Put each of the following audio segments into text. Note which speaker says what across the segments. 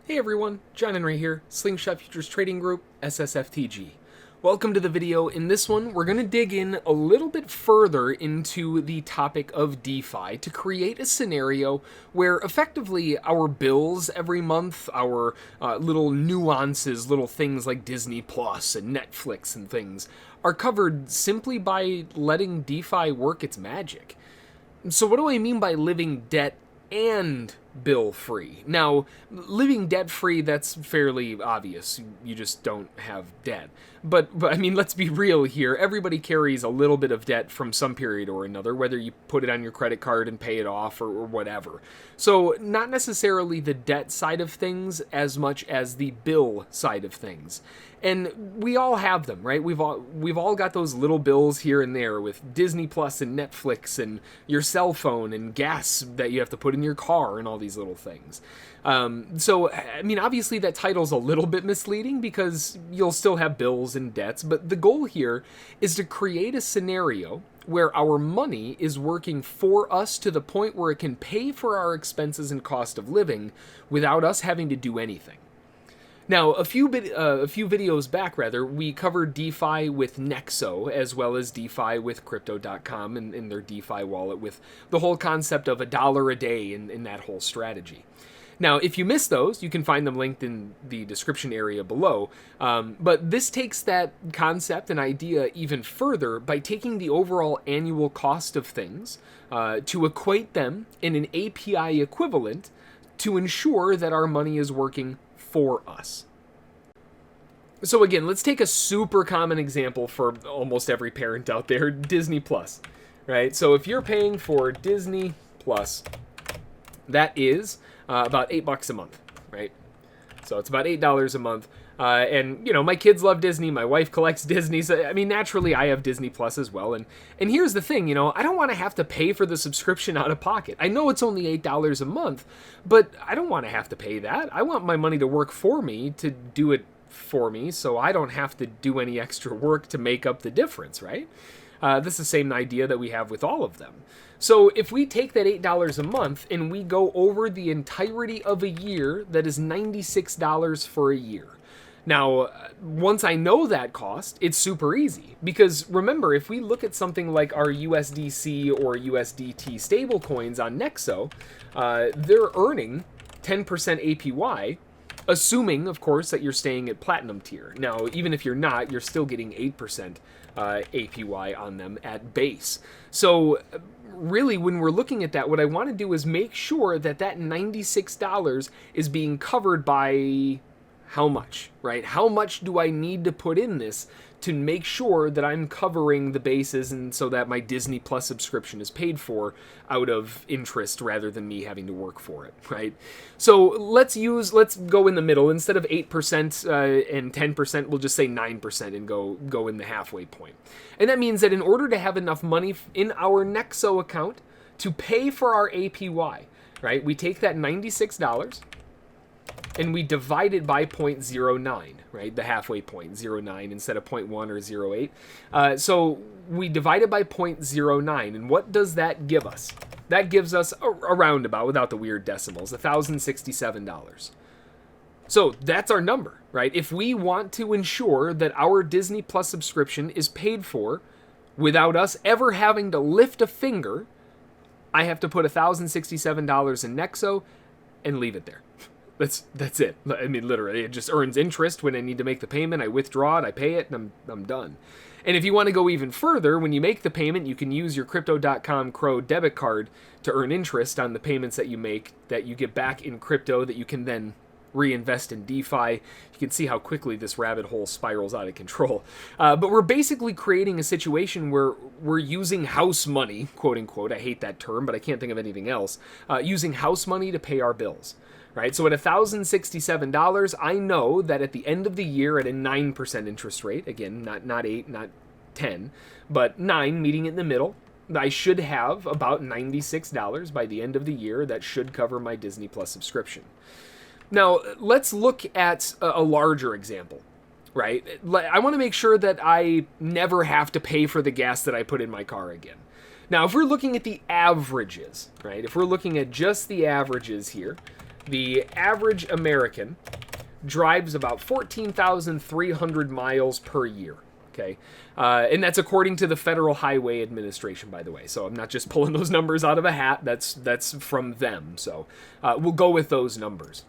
Speaker 1: Hey everyone, John Henry here, Slingshot Futures Trading Group, SSFTG. Welcome to the video. In this one, we're going to dig in a little bit further into the topic of DeFi to create a scenario where effectively our bills every month, our little nuances, little things like Disney Plus and Netflix and things, are covered simply by letting DeFi work its magic. So what do I mean by living debt and bill free? Now, living debt free, that's fairly obvious. You just don't have debt. But I mean, let's be real here. Everybody carries a little bit of debt from some period or another, whether you put it on your credit card and pay it off or whatever. So not necessarily the debt side of things as much as the bill side of things. And we all have them, right? We've all got those little bills here and there with Disney Plus and Netflix and your cell phone and gas that you have to put in your car and all these little things. So, I mean, obviously that title's a little bit misleading because you'll still have bills and debts, but the goal here is to create a scenario where our money is working for us to the point where it can pay for our expenses and cost of living without us having to do anything. Now, a few videos back, we covered DeFi with Nexo, as well as DeFi with Crypto.com and their DeFi wallet, with the whole concept of $1 a day in that whole strategy. Now, if you missed those, you can find them linked in the description area below. But this takes that concept and idea even further by taking the overall annual cost of things to equate them in an API equivalent to ensure that our money is working for us. So again, let's take a super common example for almost every parent out there, Disney Plus, right? So if you're paying for Disney Plus, that is about $8 a month, right? So it's about $8 a month. And, you know, my kids love Disney. My wife collects Disney. So, I mean, naturally, I have Disney Plus as well. And here's the thing, you know, I don't want to have to pay for the subscription out of pocket. I know it's only $8 a month, but I don't want to have to pay that. I want my money to work for me, to do it for me, so I don't have to do any extra work to make up the difference, right? This is the same idea that we have with all of them. So if we take that $8 a month and we go over the entirety of a year, that is $96 for a year. Now, once I know that cost, it's super easy. Because remember, if we look at something like our USDC or USDT stablecoins on Nexo, they're earning 10% APY, assuming, of course, that you're staying at Platinum tier. Now, even if you're not, you're still getting 8% APY on them at base. So really, when we're looking at that, what I want to do is make sure that that $96 is being covered by how much, right? How much do I need to put in this to make sure that I'm covering the bases and so that my Disney Plus subscription is paid for out of interest rather than me having to work for it, right? So let's go in the middle. Instead of 8% and 10%, we'll just say 9% and go in the halfway point. And that means that in order to have enough money in our Nexo account to pay for our APY, right, we take that $96 and we divide it by 0.09, right? The halfway point, 0.9 instead of 0.1 or 0.8. So we divide it by 0.09, and what does that give us? That gives us a roundabout, without the weird decimals, $1,067. So that's our number, right? If we want to ensure that our Disney Plus subscription is paid for without us ever having to lift a finger, I have to put $1,067 in Nexo and leave it there. That's it. I mean, literally, it just earns interest when I need to make the payment. I withdraw it, I pay it, and I'm done. And if you want to go even further, when you make the payment, you can use your Crypto.com Crow debit card to earn interest on the payments that you make, that you get back in crypto, that you can then reinvest in DeFi. You can see how quickly this rabbit hole spirals out of control. But we're basically creating a situation where we're using house money, quote unquote. I hate that term, but I can't think of anything else. Using house money to pay our bills. Right, so at $1,067, I know that at the end of the year at a 9% interest rate, again, not 8, not 10, but 9, meeting in the middle, I should have about $96 by the end of the year. That should cover my Disney Plus subscription. Now, let's look at a larger example, right? I want to make sure that I never have to pay for the gas that I put in my car again. Now, if we're looking at the averages, right? If we're looking at just the averages here, the average American drives about 14,300 miles per year. Okay, and that's according to the Federal Highway Administration, by the way. So I'm not just pulling those numbers out of a hat. That's from them. So we'll go with those numbers.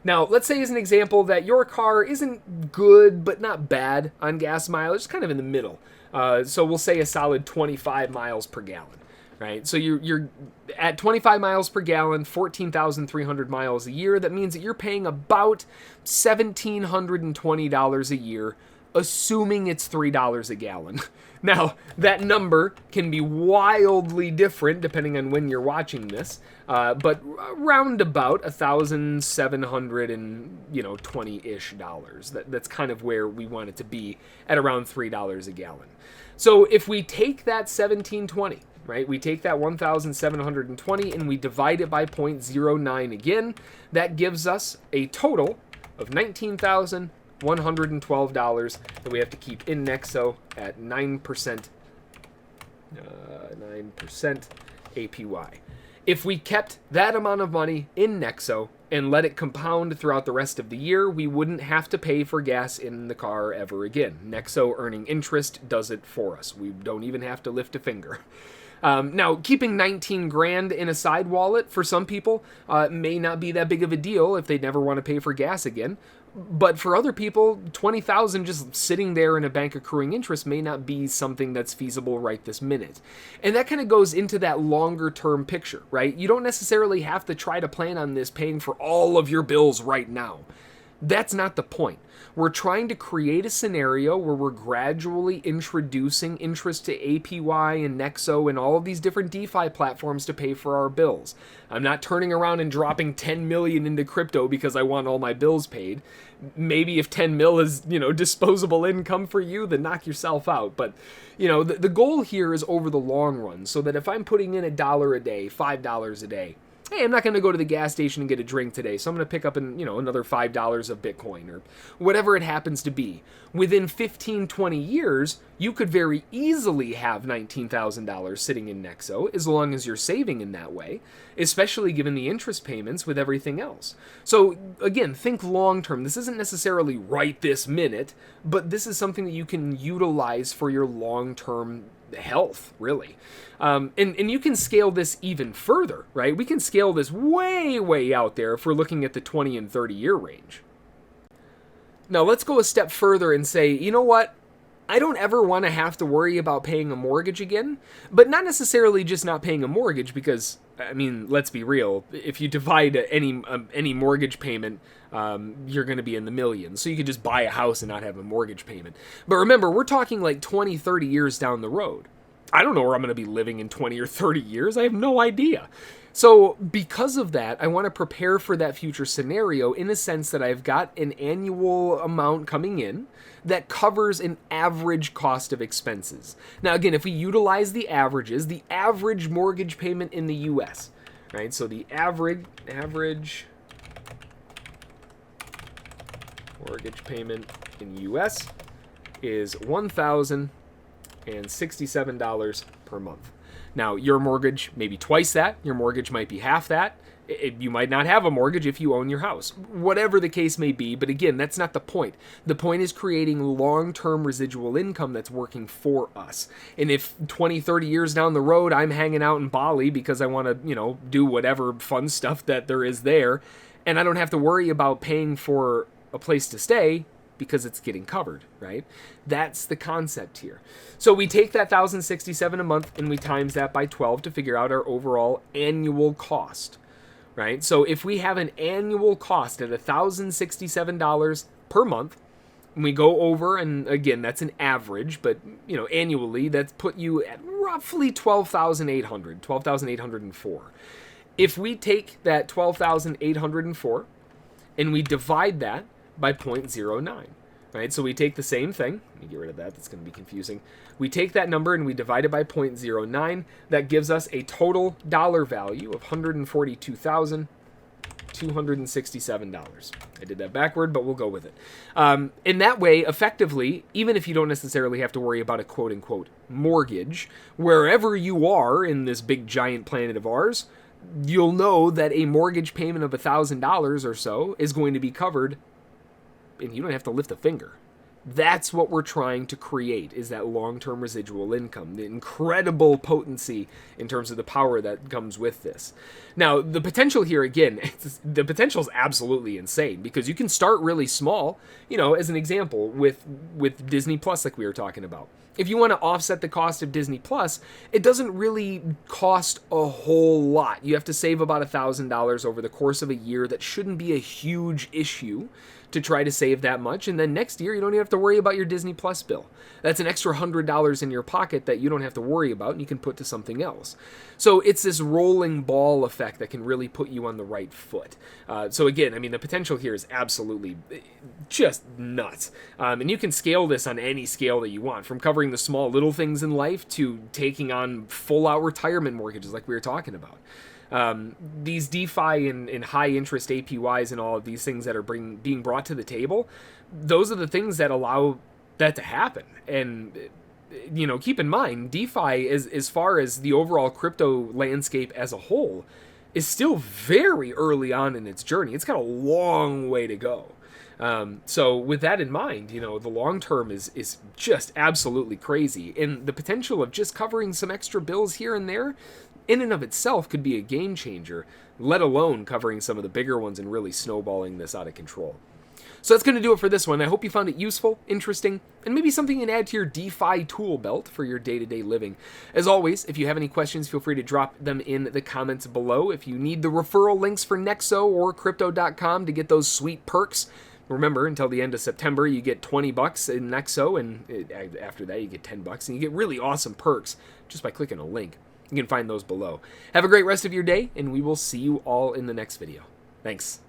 Speaker 1: Now, let's say as an example that your car isn't good but not bad on gas mileage, it's kind of in the middle. So we'll say a solid 25 miles per gallon, right? So you're at 25 miles per gallon, 14,300 miles a year. That means that you're paying about $1,720 a year, assuming it's $3 a gallon. Now, that number can be wildly different depending on when you're watching this, but around about $1,720-ish dollars. That's kind of where we want it to be, at around $3 a gallon. So if we take that 1720, right, we take that 1,720 and we divide it by 0.09 again, that gives us a total of $19,112 that we have to keep in Nexo at 9% APY. If we kept that amount of money in Nexo and let it compound throughout the rest of the year, we wouldn't have to pay for gas in the car ever again. Nexo earning interest does it for us. We don't even have to lift a finger. Now, keeping 19 grand in a side wallet for some people may not be that big of a deal if they never want to pay for gas again. But for other people, 20,000 just sitting there in a bank accruing interest may not be something that's feasible right this minute. And that kind of goes into that longer term picture, right? You don't necessarily have to try to plan on this paying for all of your bills right now. That's not the point. We're trying to create a scenario where we're gradually introducing interest to APY and Nexo and all of these different DeFi platforms to pay for our bills. I'm not turning around and dropping 10 million into crypto because I want all my bills paid. Maybe if 10 mil is, disposable income for you, then knock yourself out. But, the goal here is over the long run, so that if I'm putting in $1 a day, $5 a day, hey, I'm not going to go to the gas station and get a drink today, so I'm going to pick up another $5 of Bitcoin or whatever it happens to be. Within 15, 20 years, you could very easily have $19,000 sitting in Nexo as long as you're saving in that way, especially given the interest payments with everything else. So again, think long term. This isn't necessarily right this minute, but this is something that you can utilize for your long term health, really. And you can scale this even further, right? We can scale this way, way out there if we're looking at the 20 and 30 year range. Now let's go a step further and say, you know what? I don't ever want to have to worry about paying a mortgage again, but not necessarily just not paying a mortgage because, let's be real. If you divide any mortgage payment, you're going to be in the millions. So you could just buy a house and not have a mortgage payment. But remember, we're talking like 20, 30 years down the road. I don't know where I'm going to be living in 20 or 30 years. I have no idea. So because of that, I want to prepare for that future scenario in the sense that I've got an annual amount coming in that covers an average cost of expenses. Now, again, if we utilize the averages, the average mortgage payment in the U.S., right? So the average mortgage payment in the U.S. is $1,067 per month. Now, your mortgage may be twice that. Your mortgage might be half that. You might not have a mortgage if you own your house. Whatever the case may be, but again, that's not the point. The point is creating long-term residual income that's working for us. And if 20, 30 years down the road, I'm hanging out in Bali because I want to, do whatever fun stuff that there is there, and I don't have to worry about paying for a place to stay, because it's getting covered, right? That's the concept here. So we take that $1,067 a month and we times that by 12 to figure out our overall annual cost, right? So if we have an annual cost at $1,067 per month, and we go over, and again, that's an average, but annually, that's put you at roughly $12,804. If we take that $12,804 and we divide that by 0.09, right? So we take the same thing. Let me get rid of that. That's going to be confusing. We take that number and we divide it by 0.09. That gives us a total dollar value of $142,267. I did that backward, but we'll go with it. In that way, effectively, even if you don't necessarily have to worry about a quote-unquote mortgage, wherever you are in this big giant planet of ours, you'll know that a mortgage payment of $1,000 or so is going to be covered, and you don't have to lift a finger. That's what we're trying to create, is that long-term residual income, the incredible potency in terms of the power that comes with this. Now, the potential here, again, the potential is absolutely insane, because you can start really small, you know, as an example, with Disney Plus, like we were talking about. If you want to offset the cost of Disney Plus, it doesn't really cost a whole lot. You have to save about $1,000 over the course of a year. That shouldn't be a huge issue to try to save that much, and then next year you don't even have to worry about your Disney Plus bill. That's an extra $100 in your pocket that you don't have to worry about, and you can put to something else. So it's this rolling ball effect that can really put you on the right foot. So again, I mean, the potential here is absolutely just nuts. And you can scale this on any scale that you want, from covering the small little things in life to taking on full-out retirement mortgages like we were talking about. These DeFi and high interest APYs and all of these things that are being brought to the table, those are the things that allow that to happen. And, you know, keep in mind, DeFi, as far as the overall crypto landscape as a whole, is still very early on in its journey. It's got a long way to go. So with that in mind, you know, the long term is just absolutely crazy. And the potential of just covering some extra bills here and there, in and of itself, could be a game changer, let alone covering some of the bigger ones and really snowballing this out of control. So that's going to do it for this one. I hope you found it useful, interesting, and maybe something you can add to your DeFi tool belt for your day-to-day living. As always, if you have any questions, feel free to drop them in the comments below. If you need the referral links for Nexo or Crypto.com to get those sweet perks, remember, until the end of September, you get $20 in Nexo, and after that, you get $10, and you get really awesome perks just by clicking a link. You can find those below. Have a great rest of your day, and we will see you all in the next video. Thanks.